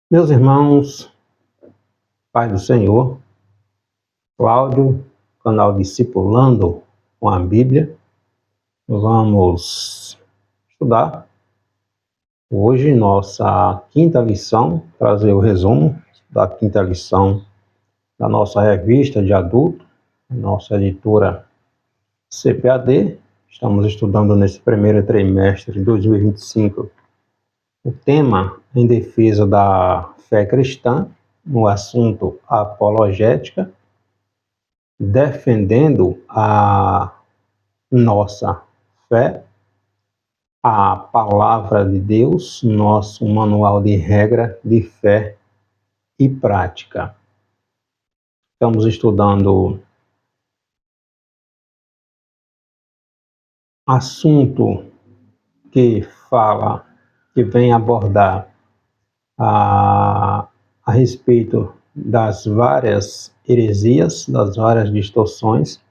Meus irmãos, Pai do Senhor, Cláudio, canal Discipulando com a Bíblia, vamos estudar hoje nossa quinta lição, trazer o resumo da quinta lição da nossa revista de adulto, nossa editora CPAD. Estamos estudando nesse primeiro trimestre de 2025 o tema em defesa da fé cristã, no assunto apologética, defendendo a nossa fé, a palavra de Deus, nosso manual de regra de fé e prática. Estamos estudando assunto que vem abordar a respeito das várias heresias, das várias distorções,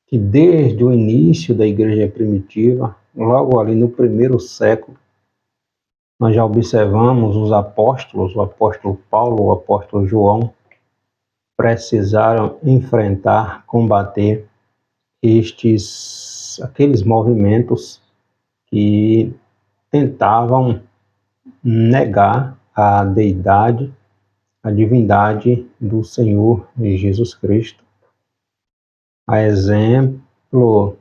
que desde o início da igreja primitiva, logo ali no primeiro século, nós já observamos os apóstolos, o apóstolo Paulo, o apóstolo João, precisaram enfrentar, combater aqueles movimentos que tentavam negar a deidade, a divindade do Senhor Jesus Cristo. A exemplo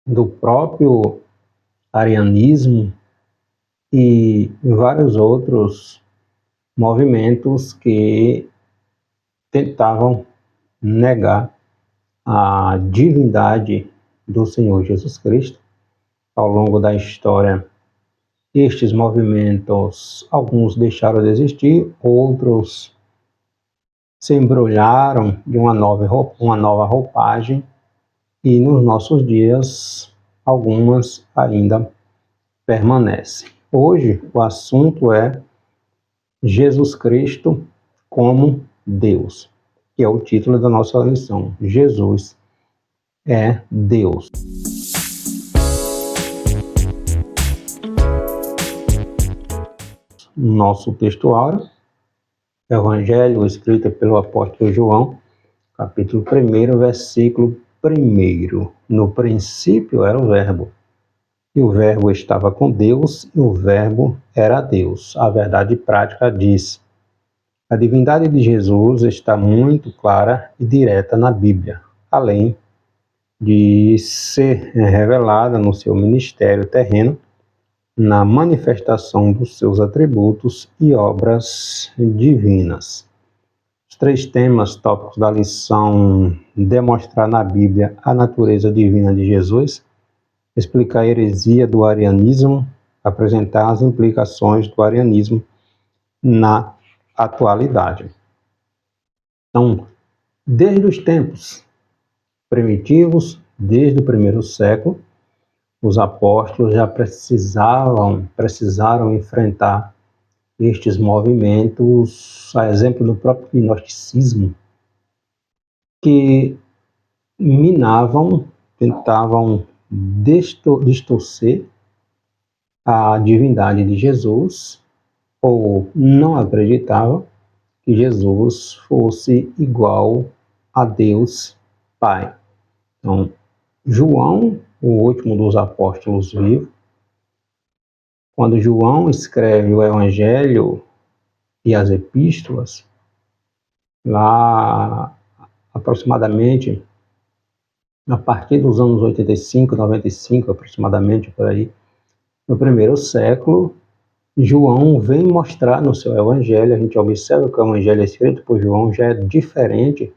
do próprio arianismo e vários outros movimentos que tentavam negar a divindade do Senhor Jesus Cristo. Ao longo da história, estes movimentos, alguns deixaram de existir, outros se embrulharam de uma nova roupagem, e nos nossos dias, algumas ainda permanecem. Hoje, o assunto é Jesus Cristo como Deus, que é o título da nossa lição. Jesus é Deus. Nosso textuário, Evangelho escrito pelo apóstolo João, capítulo 1, versículo 1. No princípio era o Verbo, e o Verbo estava com Deus, e o Verbo era Deus. A verdade prática diz: a divindade de Jesus está muito clara e direta na Bíblia, além de ser revelada no seu ministério terreno, na manifestação dos seus atributos e obras divinas. Os 3 temas tópicos da lição: demonstrar na Bíblia a natureza divina de Jesus, explicar a heresia do arianismo, apresentar as implicações do arianismo na atualidade. Então, desde os tempos primitivos, desde o primeiro século, os apóstolos já precisaram enfrentar estes movimentos, a exemplo do próprio gnosticismo, que tentavam distorcer a divindade de Jesus, ou não acreditavam que Jesus fosse igual a Deus Pai. Então, João, o último dos apóstolos vivos, quando João escreve o Evangelho e as epístolas, lá aproximadamente a partir dos anos 85, 95, aproximadamente por aí, no primeiro século, João vem mostrar no seu Evangelho, a gente observa que o Evangelho escrito por João já é diferente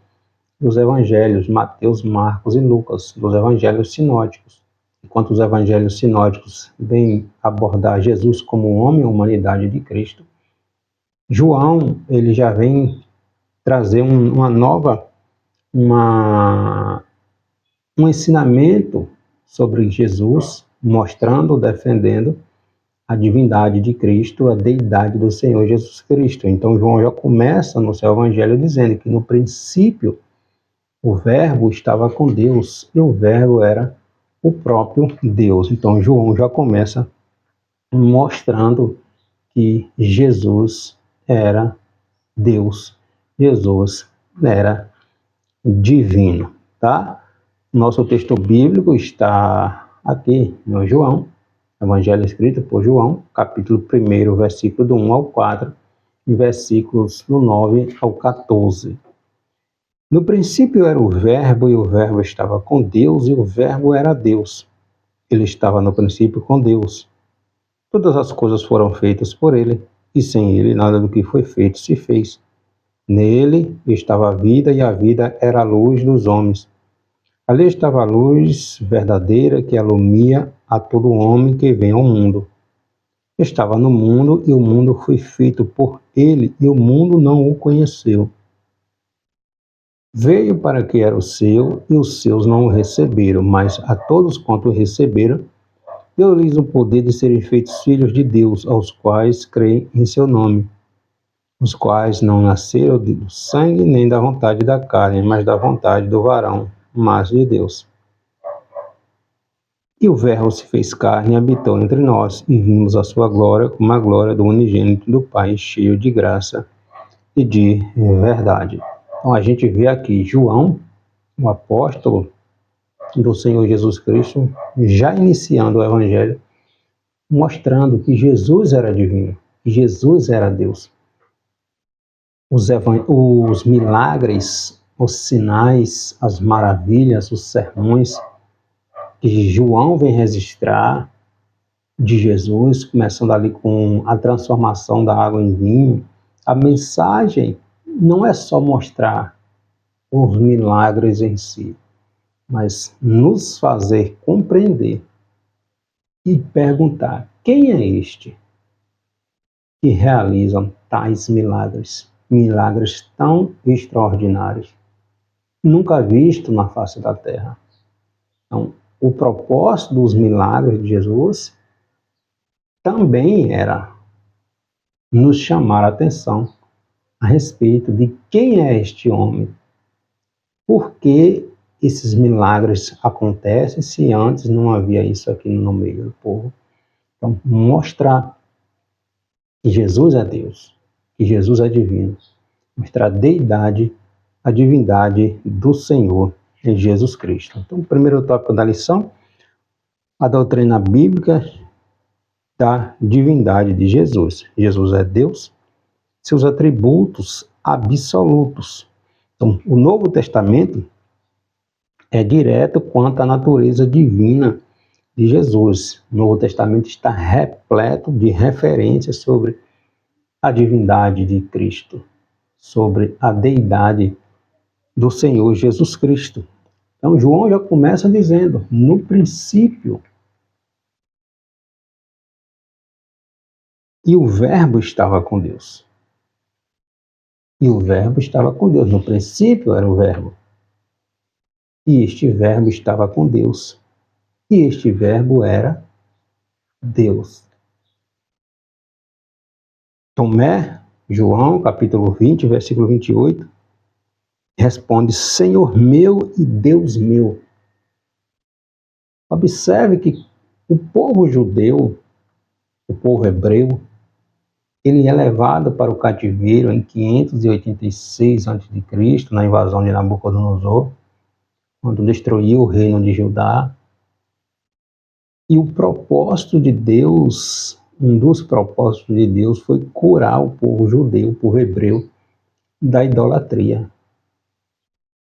dos evangelhos Mateus, Marcos e Lucas, dos evangelhos sinóticos. Enquanto os evangelhos sinóticos vêm abordar Jesus como homem, a humanidade de Cristo, João ele já vem trazer um ensinamento sobre Jesus, mostrando, defendendo a divindade de Cristo, a deidade do Senhor Jesus Cristo. Então João já começa no seu evangelho dizendo que no princípio o Verbo estava com Deus e o Verbo era o próprio Deus. Então João já começa mostrando que Jesus era Deus, Jesus era divino, tá? Nosso texto bíblico está aqui no João, Evangelho escrito por João, capítulo 1, versículo do 1 ao 4, e versículos do 9 ao 14. No princípio era o Verbo, e o Verbo estava com Deus, e o Verbo era Deus. Ele estava no princípio com Deus. Todas as coisas foram feitas por ele, e sem ele nada do que foi feito se fez. Nele estava a vida, e a vida era a luz dos homens. Ali estava a luz verdadeira que alumia a todo homem que vem ao mundo. Estava no mundo, e o mundo foi feito por ele, e o mundo não o conheceu. Veio para que era o seu, e os seus não o receberam, mas a todos quanto o receberam, deu-lhes o poder de serem feitos filhos de Deus, aos quais creem em seu nome, os quais não nasceram do sangue nem da vontade da carne, mas da vontade do varão, mas de Deus. E o Verbo se fez carne e habitou entre nós, e vimos a sua glória como a glória do unigênito do Pai, cheio de graça e de verdade. Então a gente vê aqui João, o apóstolo do Senhor Jesus Cristo, já iniciando o Evangelho, mostrando que Jesus era divino, que Jesus era Deus. Os milagres, os sinais, as maravilhas, os sermões que João vem registrar de Jesus, começando ali com a transformação da água em vinho, a mensagem não é só mostrar os milagres em si, mas nos fazer compreender e perguntar: quem é este que realiza tais milagres, milagres tão extraordinários, nunca visto na face da terra? Então, o propósito dos milagres de Jesus também era nos chamar a atenção a respeito de quem é este homem, por que esses milagres acontecem se antes não havia isso aqui no meio do povo. Então, mostrar que Jesus é Deus, que Jesus é divino, mostrar a deidade, a divindade do Senhor em Jesus Cristo. Então, o primeiro tópico da lição, a doutrina bíblica da divindade de Jesus. Jesus é Deus, seus atributos absolutos. Então, o Novo Testamento é direto quanto à natureza divina de Jesus. O Novo Testamento está repleto de referências sobre a divindade de Cristo, sobre a deidade do Senhor Jesus Cristo. Então, João já começa dizendo: no princípio, e o Verbo estava com Deus. E o Verbo estava com Deus. No princípio era o Verbo. E este Verbo estava com Deus. E este Verbo era Deus. Tomé, João, capítulo 20, versículo 28, responde: Senhor meu e Deus meu. Observe que o povo judeu, o povo hebreu, ele é levado para o cativeiro em 586 a.C., na invasão de Nabucodonosor, quando destruiu o reino de Judá. E o propósito de Deus, um dos propósitos de Deus foi curar o povo judeu, o povo hebreu, da idolatria.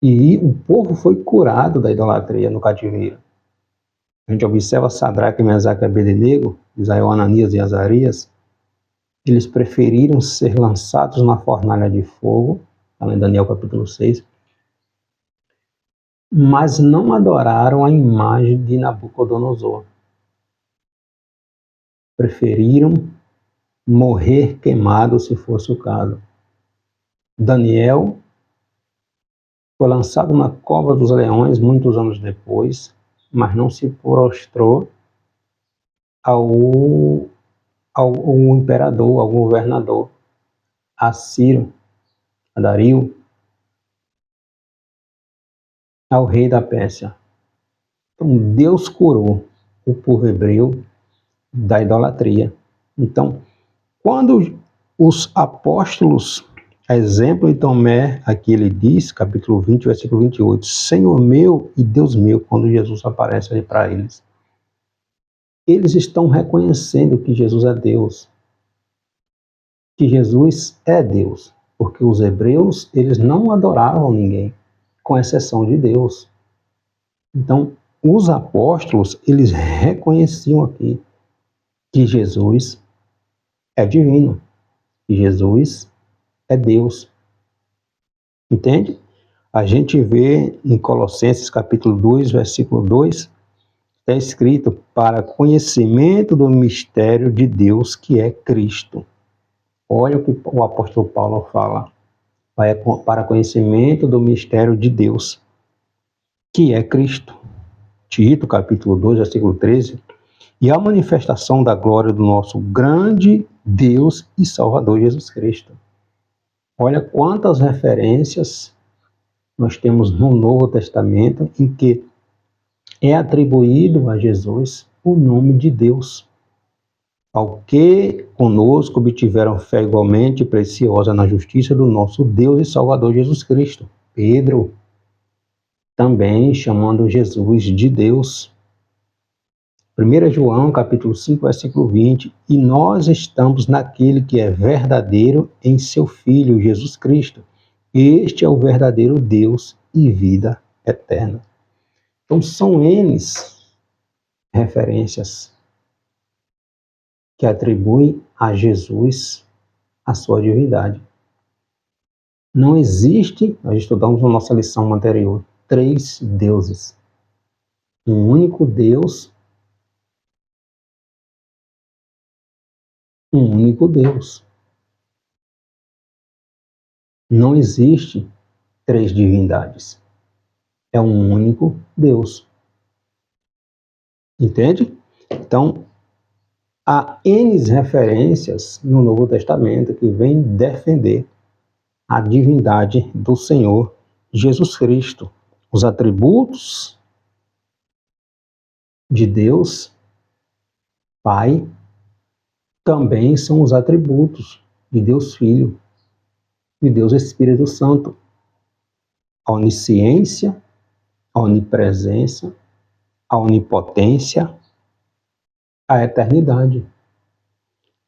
E o povo foi curado da idolatria no cativeiro. A gente observa Sadraque, Mesaque e Abednego, Israel, Ananias e Azarias. Eles preferiram ser lançados na fornalha de fogo, lá em Daniel capítulo 6, mas não adoraram a imagem de Nabucodonosor. Preferiram morrer queimado, se fosse o caso. Daniel foi lançado na cova dos leões muitos anos depois, mas não se prostrou ao imperador, ao governador, a Ciro, a Dario, ao rei da Pérsia. Então Deus curou o povo hebreu da idolatria. Então, Quando os apóstolos, a exemplo de Tomé, aqui ele diz, capítulo 20, versículo 28, Senhor meu e Deus meu, quando Jesus aparece ali para eles, eles estão reconhecendo que Jesus é Deus, que Jesus é Deus, porque os hebreus, eles não adoravam ninguém, com exceção de Deus. Então, os apóstolos, eles reconheciam aqui que Jesus é divino, que Jesus é Deus. Entende? A gente vê em Colossenses capítulo 2, versículo 2, está escrito para conhecimento do mistério de Deus que é Cristo. Olha o que o apóstolo Paulo fala. Para conhecimento do mistério de Deus que é Cristo. Tito capítulo 2, versículo 13. E a manifestação da glória do nosso grande Deus e Salvador Jesus Cristo. Olha quantas referências nós temos no Novo Testamento em que é atribuído a Jesus o nome de Deus. Ao que conosco obtiveram fé igualmente preciosa na justiça do nosso Deus e Salvador Jesus Cristo. Pedro, também chamando Jesus de Deus. 1 João, capítulo 5, versículo 20, e nós estamos naquele que é verdadeiro em seu Filho, Jesus Cristo. Este é o verdadeiro Deus e vida eterna. Então, são eles referências que atribuem a Jesus a sua divindade. Não existe, nós estudamos na nossa lição anterior, 3 deuses. Um único Deus, um único Deus. Não existe 3 divindades. É um único Deus. Entende? Então, há N referências no Novo Testamento que vêm defender a divindade do Senhor Jesus Cristo. Os atributos de Deus Pai também são os atributos de Deus Filho, de Deus Espírito Santo. A onisciência, a onipresença, a onipotência, a eternidade.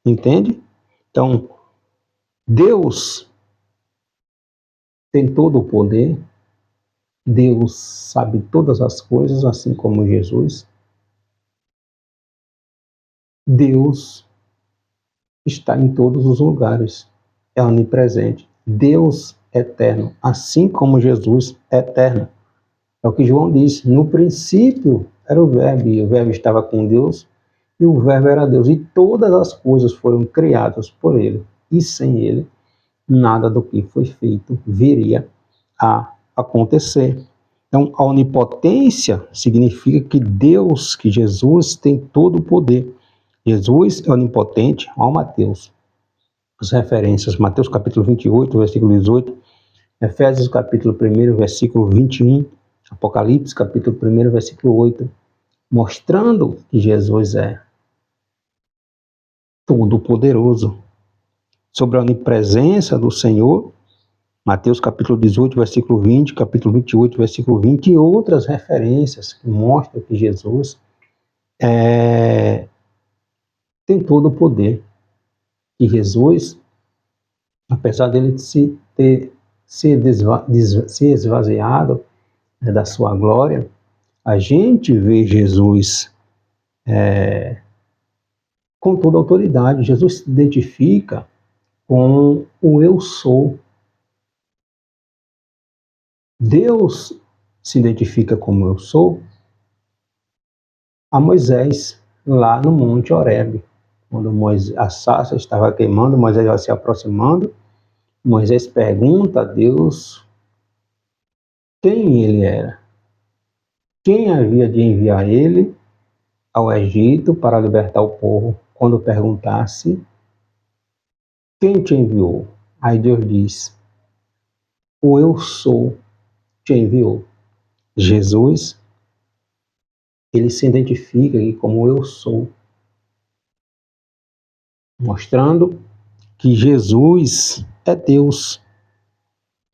Entende? Então, Deus tem todo o poder, Deus sabe todas as coisas, assim como Jesus. Deus está em todos os lugares, é onipresente. Deus é eterno, assim como Jesus é eterno. É o que João disse, no princípio era o Verbo, e o Verbo estava com Deus, e o Verbo era Deus, e todas as coisas foram criadas por ele, e sem ele, nada do que foi feito viria a acontecer. Então, a onipotência significa que Deus, que Jesus tem todo o poder. Jesus é onipotente, ao Mateus. As referências, Mateus capítulo 28, versículo 18, Efésios capítulo 1, versículo 21, Apocalipse capítulo 1, versículo 8, mostrando que Jesus é todo-poderoso. Sobre a onipresença do Senhor, Mateus capítulo 18, versículo 20, capítulo 28, versículo 20, e outras referências que mostram que Jesus tem todo o poder. Que Jesus, apesar dele ter se esvaziado da sua glória, a gente vê Jesus com toda a autoridade. Jesus se identifica com o eu sou. Deus se identifica como eu sou a Moisés, lá no Monte Horebe. Quando a sarça estava queimando, Moisés vai se aproximando, Moisés pergunta a Deus quem ele era, quem havia de enviar ele ao Egito para libertar o povo. Quando perguntasse, quem te enviou? Aí Deus diz, o eu sou te enviou. Jesus, ele se identifica aqui como eu sou. mostrando que Jesus é Deus.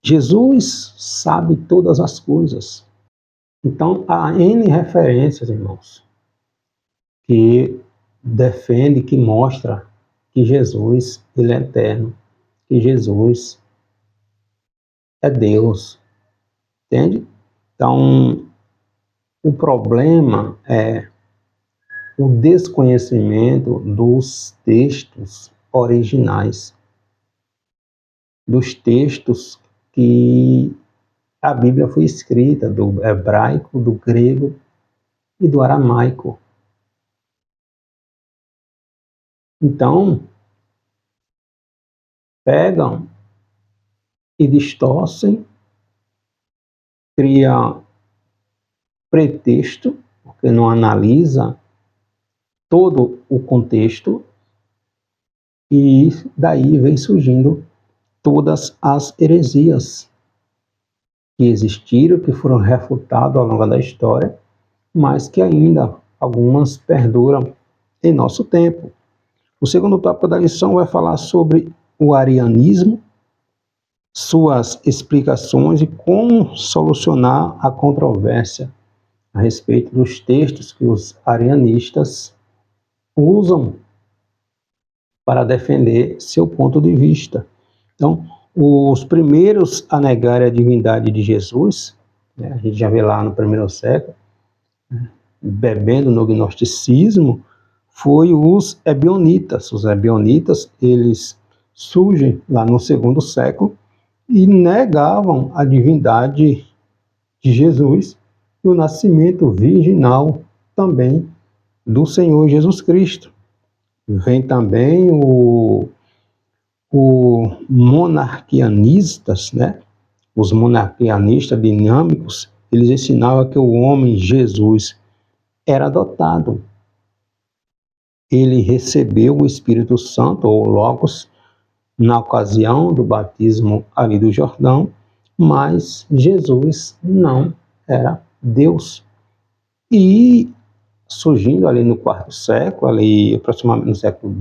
Jesus sabe todas as coisas. Então, há N referências, irmãos, que defende, que mostra que Jesus, ele é eterno, que Jesus é Deus, entende? Então, o problema é o desconhecimento dos textos originais, dos textos que a Bíblia foi escrita, do hebraico, do grego e do aramaico. Então, pegam e distorcem, criam pretexto, porque não analisa todo o contexto, e daí vem surgindo todas as heresias que existiram, que foram refutadas ao longo da história, mas que ainda algumas perduram em nosso tempo. O segundo tópico da lição vai falar sobre o arianismo, suas explicações e como solucionar a controvérsia a respeito dos textos que os arianistas usam para defender seu ponto de vista. Então, os primeiros a negar a divindade de Jesus, a gente já vê lá no primeiro século, bebendo no gnosticismo, foi os ebionitas. Os ebionitas, eles surgem lá no segundo século e negavam a divindade de Jesus e o nascimento virginal também do Senhor Jesus Cristo. Vem também o monarquianistas, né? Os monarquianistas dinâmicos, eles ensinavam que o homem Jesus era adotado. Ele recebeu o Espírito Santo, ou Logos, na ocasião do batismo ali do Jordão, mas Jesus não era Deus. E surgindo ali no quarto século, ali aproximadamente no século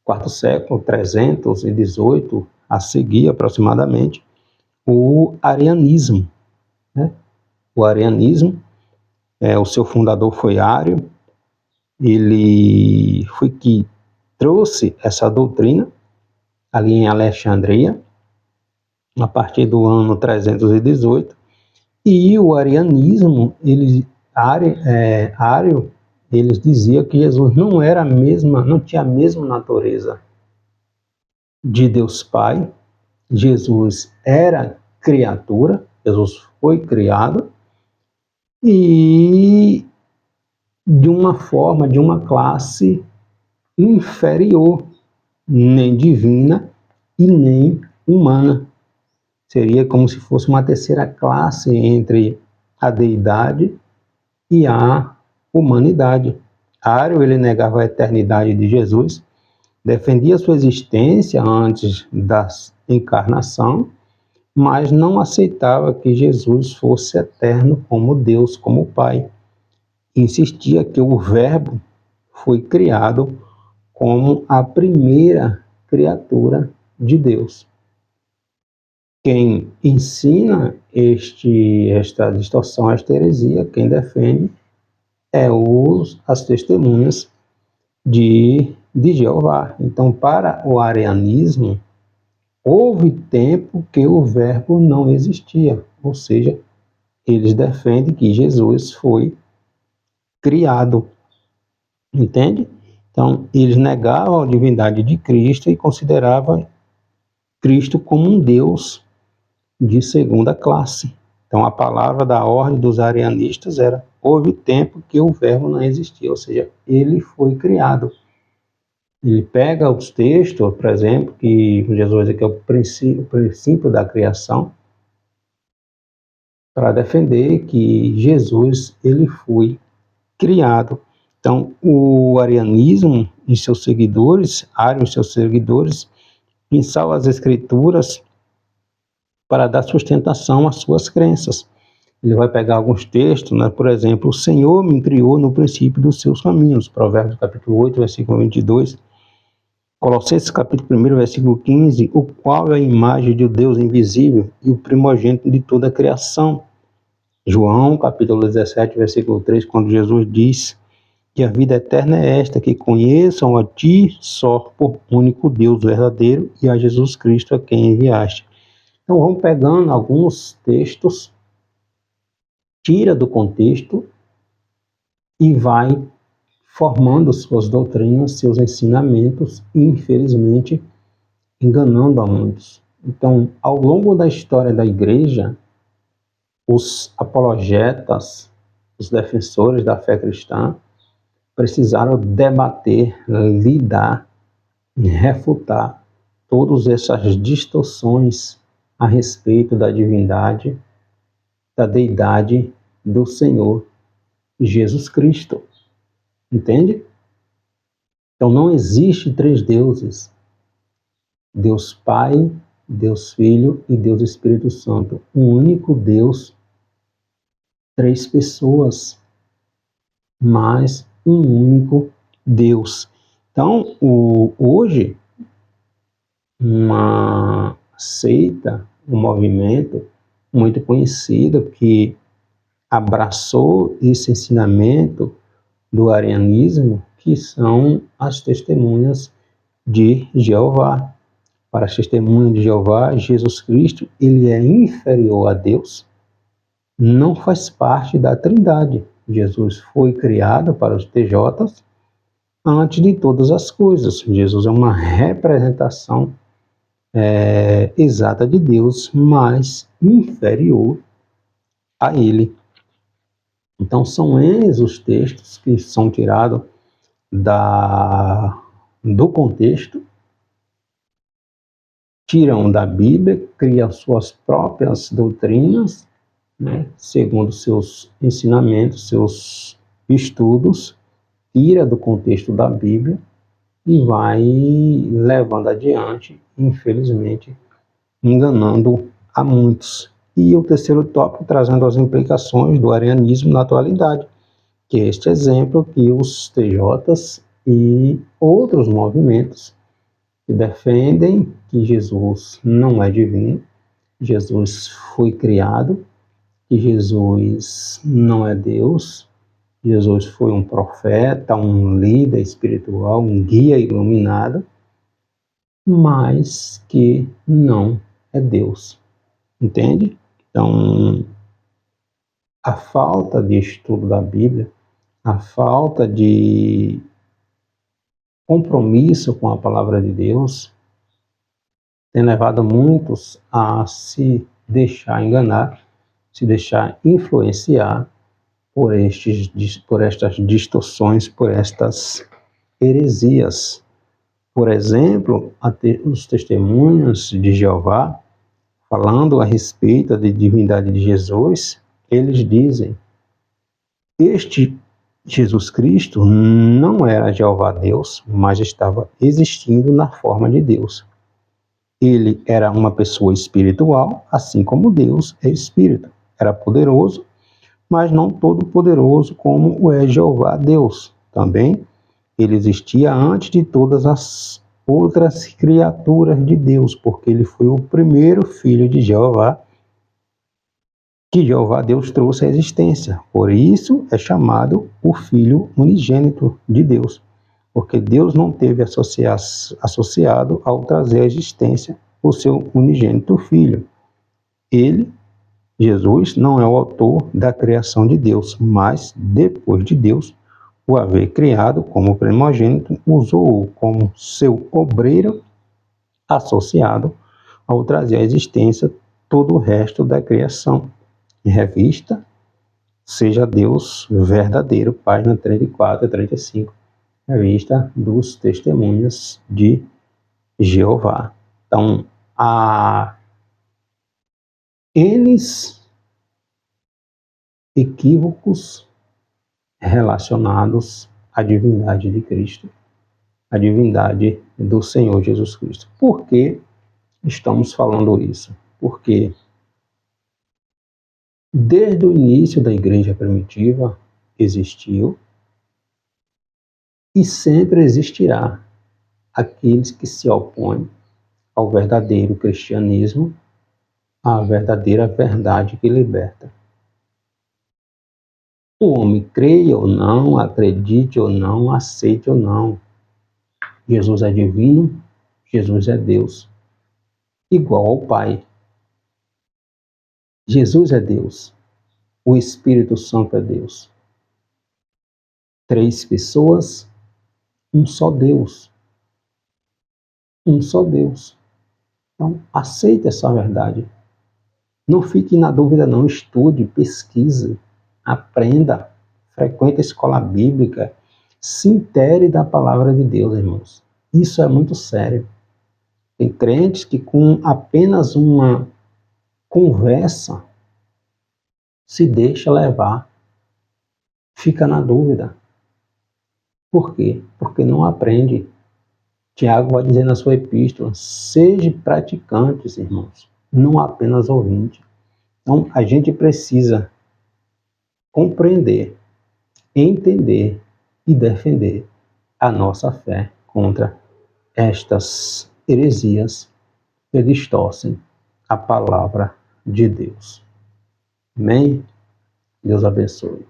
quarto século, 318 a seguir aproximadamente, o arianismo, né? O arianismo, o seu fundador foi Ário, ele foi que trouxe essa doutrina ali em Alexandria, a partir do ano 318, e o arianismo, Ário, eles diziam que Jesus não era a mesma, não tinha a mesma natureza de Deus Pai. Jesus era criatura, Jesus foi criado, e de uma forma, de uma classe inferior, nem divina e nem humana. Seria como se fosse uma terceira classe entre a deidade e a humanidade. Ário, ele negava a eternidade de Jesus, defendia sua existência antes da encarnação, mas não aceitava que Jesus fosse eterno como Deus, como Pai. Insistia que o Verbo foi criado como a primeira criatura de Deus. Quem ensina esta distorção, esta heresia, quem defende, é as testemunhas de Jeová. Então, para o arianismo, houve tempo que o Verbo não existia, ou seja, eles defendem que Jesus foi criado, entende? Então, eles negavam a divindade de Cristo e consideravam Cristo como um Deus de segunda classe. Então, a palavra da ordem dos arianistas era: houve tempo que o Verbo não existia, ou seja, ele foi criado. Ele pega os textos, por exemplo, que Jesus diz que é o princípio da criação, para defender que Jesus ele foi criado. Então, o arianismo e seus seguidores, Ário e seus seguidores, pensavam as escrituras para dar sustentação às suas crenças. Ele vai pegar alguns textos, né? Por exemplo, o Senhor me criou no princípio dos seus caminhos, Provérbios capítulo 8, versículo 22. Colossenses capítulo 1, versículo 15, o qual é a imagem de Deus invisível e o primogênito de toda a criação. João capítulo 17, versículo 3, quando Jesus diz que a vida eterna é esta, que conheçam a ti só por único Deus verdadeiro e a Jesus Cristo a quem enviaste. Então vamos pegando alguns textos, tira do contexto e vai formando suas doutrinas, seus ensinamentos e, infelizmente, enganando a muitos. Então, ao longo da história da igreja, os apologetas, os defensores da fé cristã, precisaram debater, lidar e refutar todas essas distorções a respeito da divindade, da deidade do Senhor Jesus Cristo. Entende? Então não existe três deuses. Deus Pai, Deus Filho e Deus Espírito Santo. Um único Deus, três pessoas, mas um único Deus. Então, hoje, uma seita, um movimento muito conhecido que abraçou esse ensinamento do arianismo, que são as testemunhas de Jeová. Para as testemunhas de Jeová, Jesus Cristo, ele é inferior a Deus, não faz parte da Trindade. Jesus foi criado para os TJs antes de todas as coisas. Jesus é uma representação exata de Deus, mas inferior a ele. Então são esses os textos que são tirados do contexto, tiram da Bíblia, criam suas próprias doutrinas, né, segundo seus ensinamentos, seus estudos, tira do contexto da Bíblia e vai levando adiante, infelizmente, enganando a muitos. E o terceiro tópico, trazendo as implicações do arianismo na atualidade, que é este exemplo que os TJs e outros movimentos que defendem que Jesus não é divino, Jesus foi criado, que Jesus não é Deus, Jesus foi um profeta, um líder espiritual, um guia iluminado, mas que não é Deus. Entende? Então, a falta de estudo da Bíblia, a falta de compromisso com a palavra de Deus, tem levado muitos a se deixar enganar, se deixar influenciar por estas distorções, por estas heresias. Por exemplo, os testemunhos de Jeová, falando a respeito da divindade de Jesus, eles dizem: este Jesus Cristo não era Jeová Deus, mas estava existindo na forma de Deus. Ele era uma pessoa espiritual, assim como Deus é espírito. Era poderoso, mas não todo poderoso como o é Jeová Deus. Também ele existia antes de todas as outras criaturas de Deus, porque ele foi o primeiro filho de Jeová, que Jeová Deus trouxe à existência. Por isso é chamado o Filho unigênito de Deus, porque Deus não teve associado ao trazer à existência o seu unigênito Filho. Ele, Jesus, não é o autor da criação de Deus, mas depois de Deus o haver criado como primogênito, usou-o como seu obreiro associado ao trazer à existência todo o resto da criação. Revista Seja Deus Verdadeiro, página 34 e 35, revista dos Testemunhas de Jeová. Então, há eles equívocos relacionados à divindade de Cristo, à divindade do Senhor Jesus Cristo. Por que estamos falando isso? Porque desde o início da igreja primitiva existiu e sempre existirá aqueles que se opõem ao verdadeiro cristianismo, à verdadeira verdade que liberta. O homem creia ou não, acredite ou não, aceite ou não. Jesus é divino, Jesus é Deus, igual ao Pai. Jesus é Deus, o Espírito Santo é Deus. 3 pessoas, um só Deus. Um só Deus. Então, aceite essa verdade. Não fique na dúvida não, estude, pesquise, aprenda, frequente a escola bíblica, se intere da palavra de Deus, irmãos. Isso é muito sério. Tem crentes que com apenas uma conversa se deixa levar, fica na dúvida. Por quê? Porque não aprende. Tiago vai dizer na sua epístola, sejam praticantes, irmãos, não apenas ouvintes. Então, a gente precisa compreender, entender e defender a nossa fé contra estas heresias que distorcem a palavra de Deus. Amém? Deus abençoe.